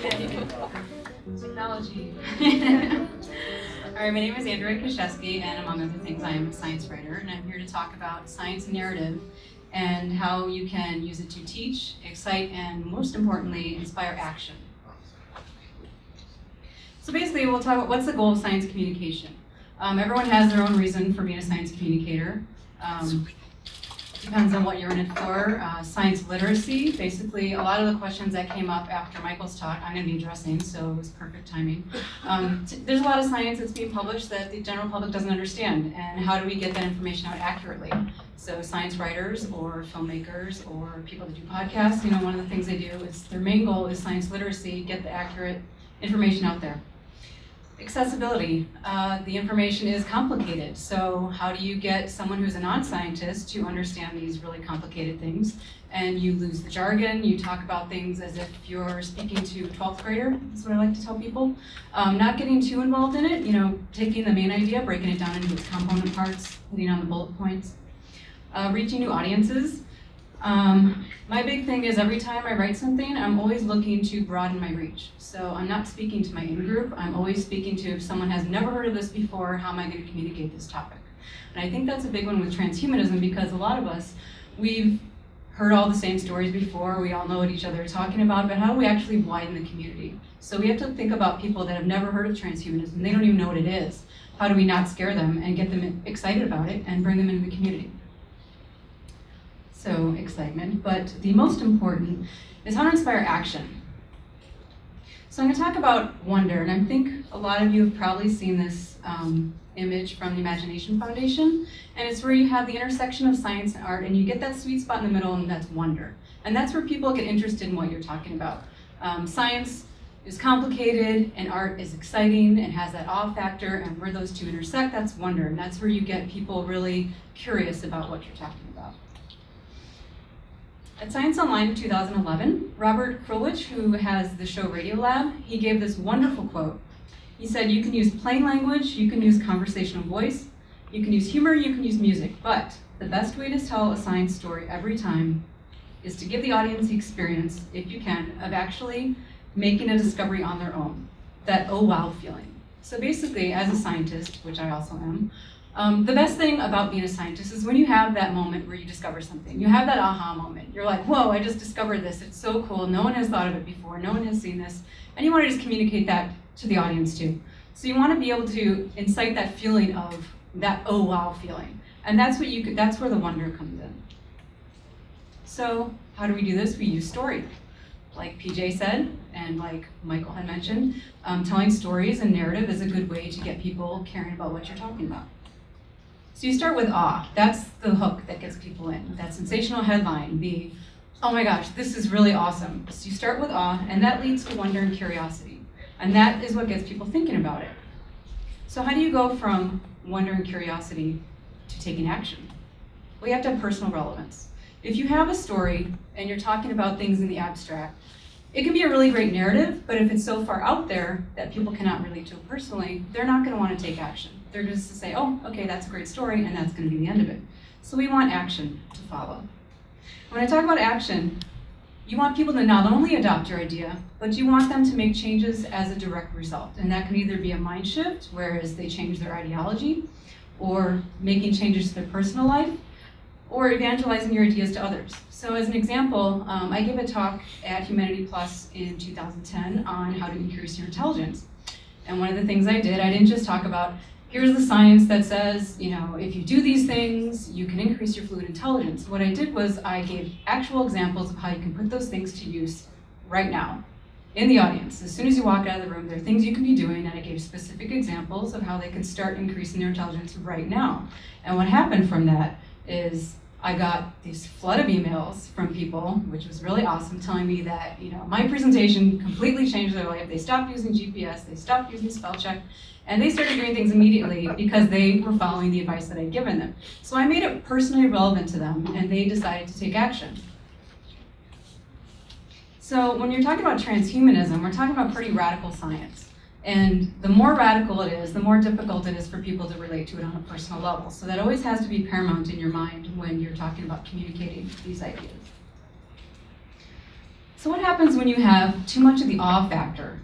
Technology. All right, my name is Andrea Kuszewski, and among other things, I am a science writer, and I'm here to talk about science and narrative and how you can use it to teach, excite, and most importantly, inspire action. So basically, we'll talk about what's the goal of science communication. Everyone has their own reason for being a science communicator. Depends on what you're in it for. Science literacy, basically a lot of the questions that came up after Michael's talk, I'm going to be addressing, so it was perfect timing. There's a lot of science that's being published that the general public doesn't understand, and how do we get that information out accurately? So science writers or filmmakers or people that do podcasts, you know, one of the things they do is their main goal is science literacy, get the accurate information out there. Accessibility. The information is complicated, so how do you get someone who's a non-scientist to understand these really complicated things? And you lose the jargon, you talk about things as if you're speaking to a 12th grader, that's what I like to tell people. Not getting too involved in it, you know, taking the main idea, breaking it down into its component parts, hitting on the bullet points. Reaching new audiences. My big thing is every time I write something, I'm always looking to broaden my reach. So I'm not speaking to my in-group, I'm always speaking to if someone has never heard of this before, how am I going to communicate this topic? And I think that's a big one with transhumanism because a lot of us, we've heard all the same stories before, we all know what each other are talking about, but how do we actually widen the community? So we have to think about people that have never heard of transhumanism, they don't even know what it is. How do we not scare them and get them excited about it and bring them into the community? So excitement, but the most important is how to inspire action. So I'm going to talk about wonder, and I think a lot of you have probably seen this image from the Imagination Foundation, and it's where you have the intersection of science and art, and you get that sweet spot in the middle, and that's wonder. And that's where people get interested in what you're talking about. Science is complicated, and art is exciting, and has that awe factor, and where those two intersect, that's wonder, and that's where you get people really curious about what you're talking about. At Science Online in 2011, Robert Krulwich, who has the show Radiolab, he gave this wonderful quote. He said, you can use plain language, you can use conversational voice, you can use humor, you can use music, but the best way to tell a science story every time is to give the audience the experience, if you can, of actually making a discovery on their own, that oh wow feeling. So basically, as a scientist, which I also am, the best thing about being a scientist is when you have that moment where you discover something. You have that aha moment. You're like, whoa, I just discovered this. It's so cool. No one has thought of it before. No one has seen this. And you want to just communicate that to the audience too. So you want to be able to incite that feeling of that oh wow feeling. And that's what that's where the wonder comes in. So how do we do this? We use story. Like PJ said, and like Michael had mentioned, telling stories and narrative is a good way to get people caring about what you're talking about. So you start with awe. That's the hook that gets people in. That sensational headline, the, oh my gosh, this is really awesome. So you start with awe, and that leads to wonder and curiosity. And that is what gets people thinking about it. So how do you go from wonder and curiosity to taking action? Well, you have to have personal relevance. If you have a story and you're talking about things in the abstract, it can be a really great narrative, but if it's so far out there that people cannot relate to it personally, they're not going to want to take action. They're just to say, oh, okay, that's a great story, and that's going to be the end of it. So we want action to follow. When I talk about action, you want people to not only adopt your idea, but you want them to make changes as a direct result. And that can either be a mind shift, whereas they change their ideology, or making changes to their personal life, or evangelizing your ideas to others. So as an example, I gave a talk at Humanity Plus in 2010 on how to increase your intelligence. And one of the things I didn't just talk about, here's the science that says, you know, if you do these things, you can increase your fluid intelligence. What I did was I gave actual examples of how you can put those things to use right now in the audience. As soon as you walk out of the room, there are things you can be doing, and I gave specific examples of how they can start increasing their intelligence right now. And what happened from that is I got this flood of emails from people, which was really awesome, telling me that, you know, my presentation completely changed their life. They stopped using GPS, they stopped using spell check, and they started doing things immediately because they were following the advice that I'd given them. So I made it personally relevant to them, and they decided to take action. So when you're talking about transhumanism, we're talking about pretty radical science. And the more radical it is, the more difficult it is for people to relate to it on a personal level. So that always has to be paramount in your mind when you're talking about communicating these ideas. So what happens when you have too much of the awe factor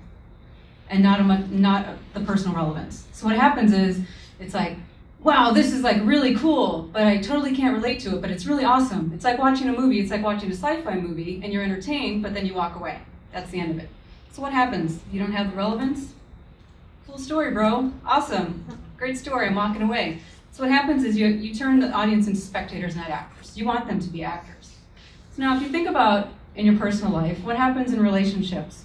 and not the personal relevance? So what happens is, it's like, wow, this is like really cool, but I totally can't relate to it, but it's really awesome. It's like watching a movie, it's like watching a sci-fi movie, and you're entertained, but then you walk away. That's the end of it. So what happens? You don't have the relevance? Cool story, bro. Awesome. Great story, I'm walking away. So what happens is you turn the audience into spectators, not actors. You want them to be actors. So now if you think about in your personal life, what happens in relationships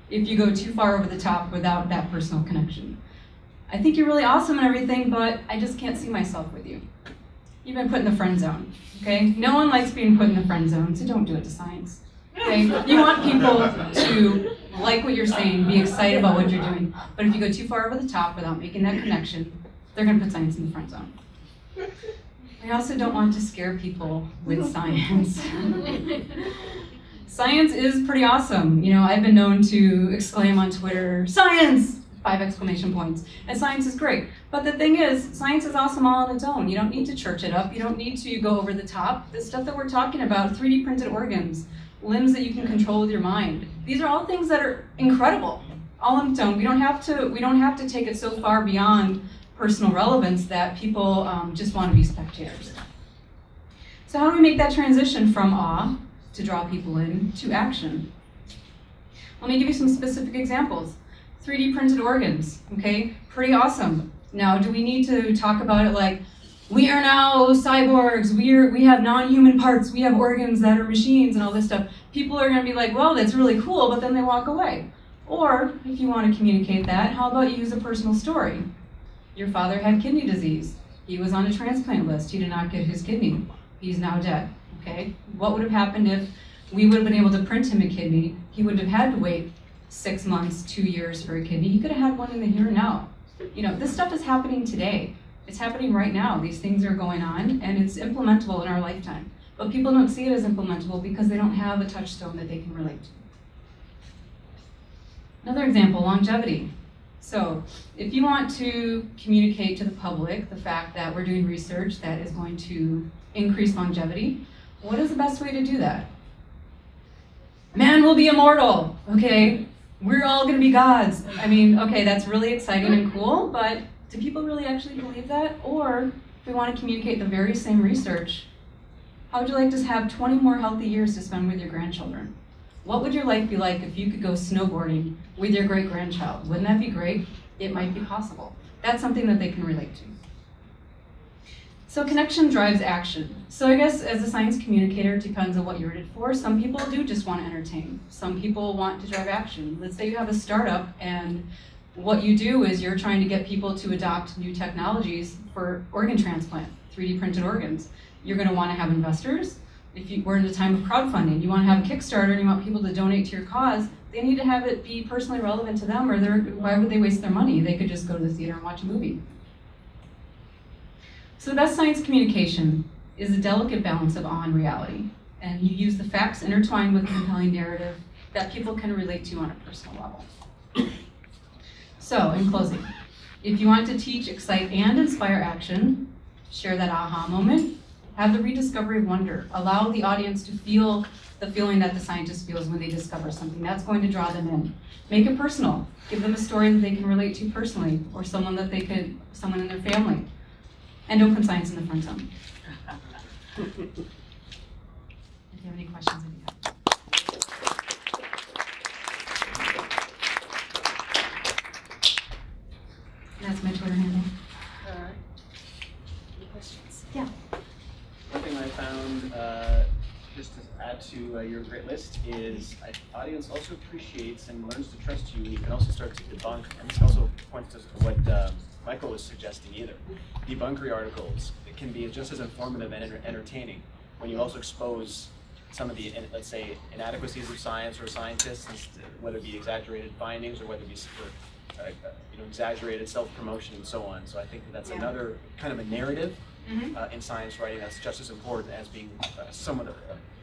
if you go too far over the top without that personal connection? I think you're really awesome and everything, but I just can't see myself with you. You've been put in the friend zone, okay? No one likes being put in the friend zone, so don't do it to science, okay? You want people to like what you're saying, be excited about what you're doing, but if you go too far over the top without making that connection, they're gonna put science in the friend zone. We also don't want to scare people with science. Science is pretty awesome. You know, I've been known to exclaim on Twitter, "Science!" 5 exclamation points. And science is great. But the thing is, science is awesome all on its own. You don't need to church it up. You don't need to go over the top. The stuff that we're talking about, 3D printed organs, limbs that you can control with your mind. These are all things that are incredible, all on its own. We don't have to take it so far beyond personal relevance that people just want to be spectators. So how do we make that transition from awe to draw people in to action? Let me give you some specific examples. 3D printed organs, okay? Pretty awesome. Now, do we need to talk about it like, we are now cyborgs, we have non-human parts, we have organs that are machines and all this stuff? People are gonna be like, well, that's really cool, but then they walk away. Or, if you wanna communicate that, how about you use a personal story? Your father had kidney disease. He was on a transplant list. He did not get his kidney. He's now dead, okay? What would have happened if we would have been able to print him a kidney? He wouldn't have had to wait 6 months, 2 years for a kidney. He could have had one in the here and now. You know, this stuff is happening today. It's happening right now. These things are going on, and it's implementable in our lifetime. But people don't see it as implementable because they don't have a touchstone that they can relate to. Another example, longevity. So, if you want to communicate to the public the fact that we're doing research that is going to increase longevity, what is the best way to do that? Man will be immortal, okay? We're all gonna be gods. I mean, okay, that's really exciting and cool, but do people really actually believe that? Or, if we want to communicate the very same research, how would you like to have 20 more healthy years to spend with your grandchildren? What would your life be like if you could go snowboarding with your great-grandchild? Wouldn't that be great? It might be possible. That's something that they can relate to. So connection drives action. So I guess as a science communicator, it depends on what you're in it for. Some people do just want to entertain. Some people want to drive action. Let's say you have a startup and what you do is you're trying to get people to adopt new technologies for organ transplant, 3D printed organs. You're going to want to have investors. If we're in a time of crowdfunding, you want to have a Kickstarter and you want people to donate to your cause, they need to have it be personally relevant to them, or why would they waste their money? They could just go to the theater and watch a movie. So the best science communication is a delicate balance of awe and reality. And you use the facts intertwined with a compelling narrative that people can relate to on a personal level. So, in closing, if you want to teach, excite, and inspire action, share that aha moment, have the rediscovery of wonder, allow the audience to feel the feeling that the scientist feels when they discover something. That's going to draw them in. Make it personal. Give them a story that they can relate to personally, or someone in their family. And don't put science in the front zone. If you have any questions, I'd be happy. That's my Twitter handle. All right. Any questions? Yeah. One thing I found, just to add to your great list, is the audience also appreciates and learns to trust you. You can also start to debunk, and this also points to what Michael was suggesting either. Debunkery articles, it can be just as informative and entertaining when you also expose some of the, let's say, inadequacies of science or scientists, whether it be exaggerated findings or whether it be exaggerated self-promotion and so on. So I think that's another kind of a narrative in science writing that's just as important as being somewhat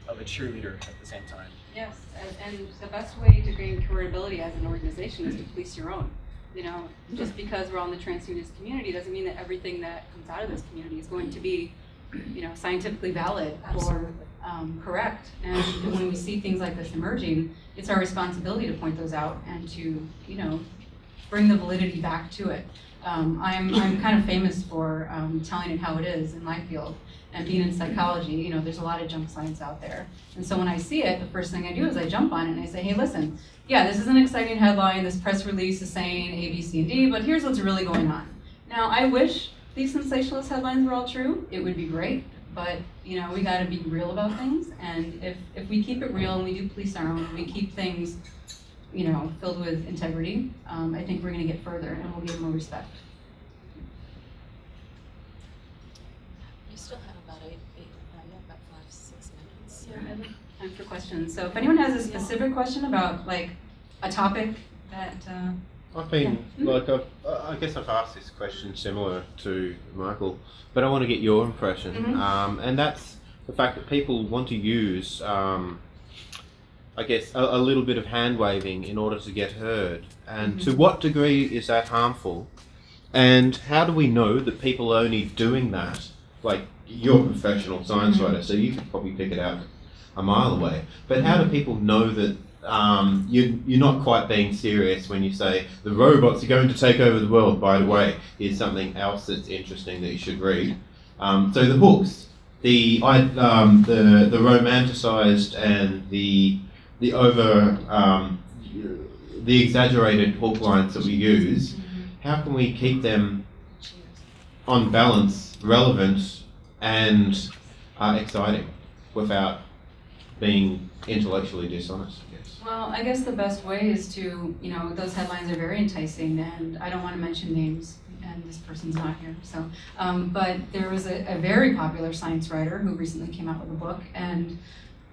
of a cheerleader at the same time. Yes, and the best way to gain credibility as an organization is to police your own. You know, just because we're all in the transhumanist community doesn't mean that everything that comes out of this community is going to be scientifically valid Absolutely. or correct. And when we see things like this emerging, it's our responsibility to point those out and to, bring the validity back to it. I'm kind of famous for telling it how it is in my field. And being in psychology, there's a lot of junk science out there. And so when I see it, the first thing I do is I jump on it and I say, hey, listen, yeah, this is an exciting headline. This press release is saying A, B, C, and D, but here's what's really going on. Now, I wish these sensationalist headlines were all true. It would be great. But, we got to be real about things. And if we keep it real and we do police our own, we keep things, filled with integrity, I think we're going to get further and we'll give more respect. You still have about about 5-6 minutes. Yeah, time for questions. So if anyone has a specific question about like a topic that I've been I guess I've asked this question similar to Michael, but I want to get your impression, and that's the fact that people want to use, I guess, a little bit of hand waving in order to get heard. And to what degree is that harmful? And how do we know that people are only doing that? Like, you're a professional science writer, so you could probably pick it out a mile away. But how do people know that you're not quite being serious when you say the robots are going to take over the world? By the way, here's something else that's interesting that you should read. So the hooks, the romanticized and the exaggerated hook lines that we use, how can we keep them on balance, relevant, and exciting without being intellectually dishonest, I guess? Well, I guess the best way is to, those headlines are very enticing, and I don't want to mention names, and this person's not here, so, but there was a very popular science writer who recently came out with a book, and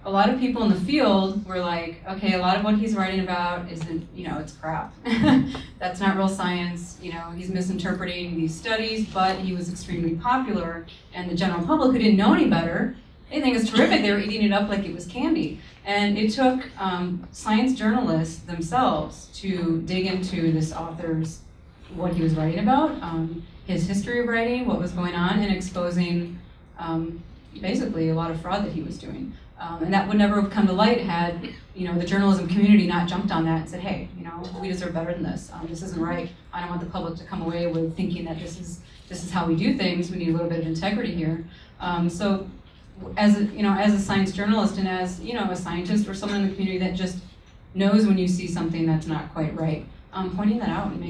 a lot of people in the field were like, okay, a lot of what he's writing about isn't, it's crap. That's not real science, he's misinterpreting these studies, but he was extremely popular, and the general public who didn't know any better, they think it's terrific. They were eating it up like it was candy. And it took science journalists themselves to dig into this author's, what he was writing about, his history of writing, what was going on, and exposing basically a lot of fraud that he was doing. And that would never have come to light had the journalism community not jumped on that and said, hey, we deserve better than this. This isn't right. I don't want the public to come away with thinking that this is how we do things. We need a little bit of integrity here. So as a science journalist and as a scientist or someone in the community that just knows when you see something that's not quite right, pointing that out and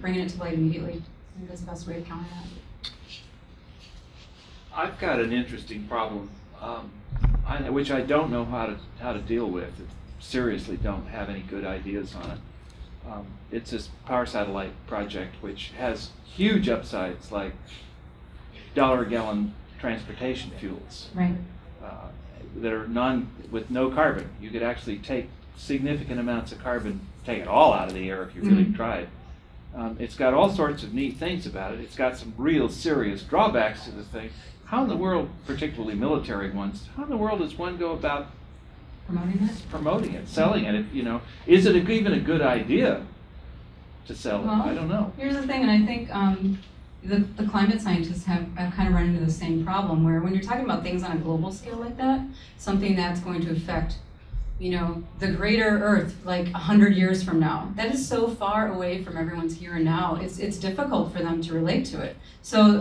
bringing it to light immediately. I think that's the best way to counter that. I've got an interesting problem, which I don't know how to deal with. Seriously, don't have any good ideas on it. It's this power satellite project, which has huge upsides, like $1 a gallon transportation fuels, right? That are with no carbon. You could actually take significant amounts of carbon, take it all out of the air if you really tried. It's got all sorts of neat things about it. It's got some real serious drawbacks to the thing. How in the world, particularly military ones, how in the world does one go about promoting it, selling it? Is it even a good idea to sell it? I don't know. Here's the thing, and I think the climate scientists have kind of run into the same problem, where when you're talking about things on a global scale like that, something that's going to affect, the greater Earth like 100 years from now, that is so far away from everyone's here and now. It's difficult for them to relate to it. So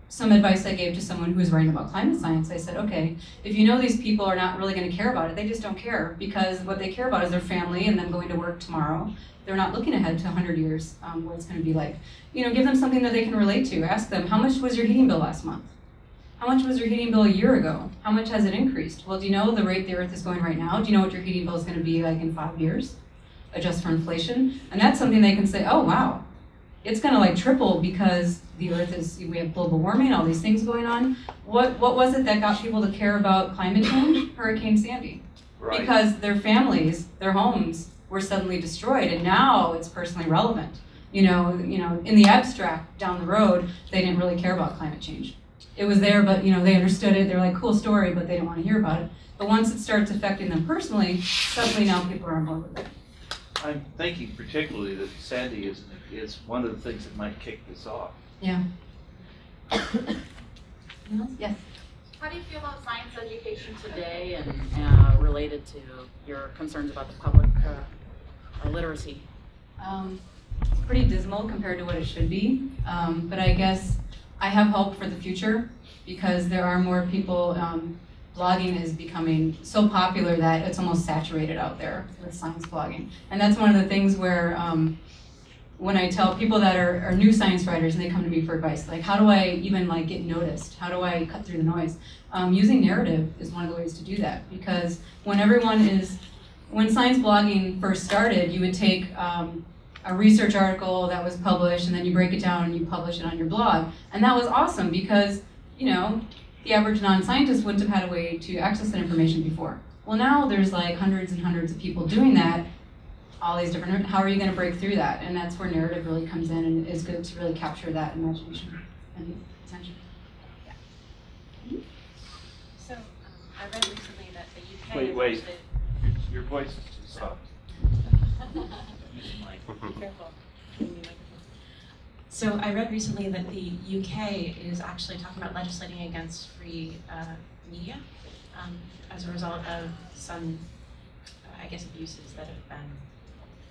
some advice I gave to someone who was writing about climate science, I said, okay, if these people are not really going to care about it, they just don't care, because what they care about is their family and them going to work tomorrow. They're not looking ahead to 100 years, what it's going to be like. Give them something that they can relate to. Ask them, how much was your heating bill last month? How much was your heating bill a year ago? How much has it increased? Well, do you know the rate the Earth is going right now? Do you know what your heating bill is going to be like in 5 years? Adjust for inflation. And that's something they can say, oh, wow, it's going to like triple because the Earth we have global warming, all these things going on. What was it that got people to care about climate change? Hurricane Sandy. Right. Because their families, their homes were suddenly destroyed, and now it's personally relevant. In the abstract down the road, they didn't really care about climate change. It was there, but they understood it. They're like, cool story, but they didn't want to hear about it. But once it starts affecting them personally, suddenly now people are on board with it. I'm thinking particularly that Sandy is one of the things that might kick this off. Yeah. Yes. How do you feel about science education today and related to your concerns about the public literacy? It's pretty dismal compared to what it should be, but I guess I have hope for the future because there are more people. Blogging is becoming so popular that it's almost saturated out there with science blogging. And that's one of the things where when I tell people that are new science writers and they come to me for advice, like how do I even like get noticed? How do I cut through the noise? Using narrative is one of the ways to do that, because when science blogging first started, you would take a research article that was published and then you break it down and you publish it on your blog. And that was awesome because, you know, the average non-scientist wouldn't have had a way to access that information before. Well, now there's like hundreds and hundreds of people doing that, all these different, how are you going to break through that? And that's where narrative really comes in and is good to really capture that imagination and attention. Yeah. So I read recently that the UK Wait. Your voice is too soft. Be careful. So I read recently that the UK is actually talking about legislating against free media as a result of some, I guess, abuses that have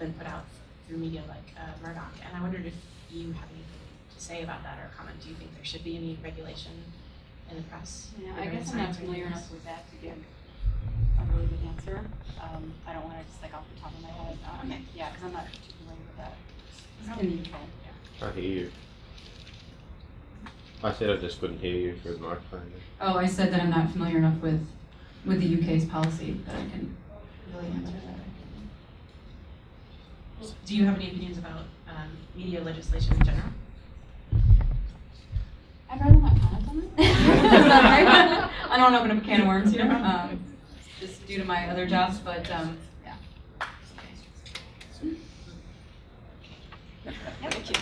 been put out through media like Murdoch. And I wondered if you have anything to say about that or comment. Do you think there should be any regulation in the press? Yeah, I guess I'm not familiar enough with that to give a really good answer. I don't want to just like off the top of my head. Okay. Yeah, because I'm not too familiar with that. In the UK. I hear you. I said I just couldn't hear you through the microphone. Oh, I said that I'm not familiar enough with the UK's policy that I can really answer that. Do you have any opinions about media legislation in general? I'd rather not comment on it. I don't want to open up a can of worms here, just due to my other jobs, but yeah. Thank you.